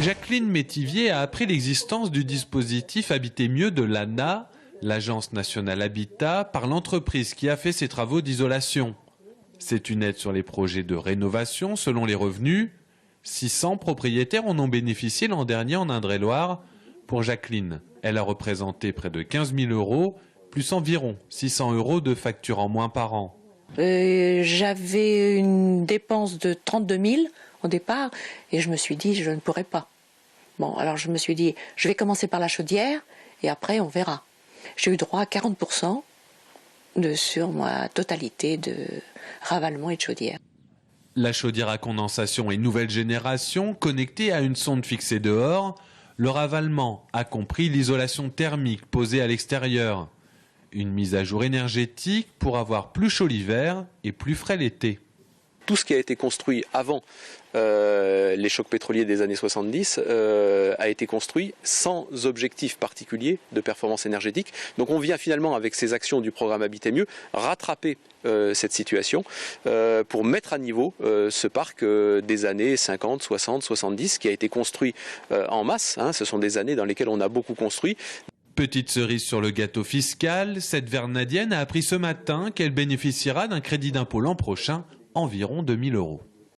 Jacqueline Métivier a appris l'existence du dispositif Habiter mieux de l'ANA, l'Agence nationale Habitat, par l'entreprise qui a fait ses travaux d'isolation. C'est une aide sur les projets de rénovation selon les revenus. 600 propriétaires en ont bénéficié l'an dernier en Indre-et-Loire. Pour Jacqueline, elle a représenté près de 15 000 €, plus environ 600 € de facture en moins par an. J'avais une dépense de 32 000 au départ et je me suis dit je ne pourrais pas. Bon, alors je me suis dit je vais commencer par la chaudière et après on verra. J'ai eu droit à 40% sur ma totalité de ravalement et de chaudière. La chaudière à condensation est nouvelle génération, connectée à une sonde fixée dehors. Le ravalement a compris l'isolation thermique posée à l'extérieur. Une mise à jour énergétique pour avoir plus chaud l'hiver et plus frais l'été. Tout ce qui a été construit avant les chocs pétroliers des années 70 a été construit sans objectif particulier de performance énergétique. Donc on vient finalement avec ces actions du programme Habiter mieux rattraper cette situation pour mettre à niveau ce parc des années 50, 60, 70 qui a été construit en masse. Ce sont des années dans lesquelles on a beaucoup construit. Petite cerise sur le gâteau fiscal, cette Vernadienne a appris ce matin qu'elle bénéficiera d'un crédit d'impôt l'an prochain, environ 2 000 €.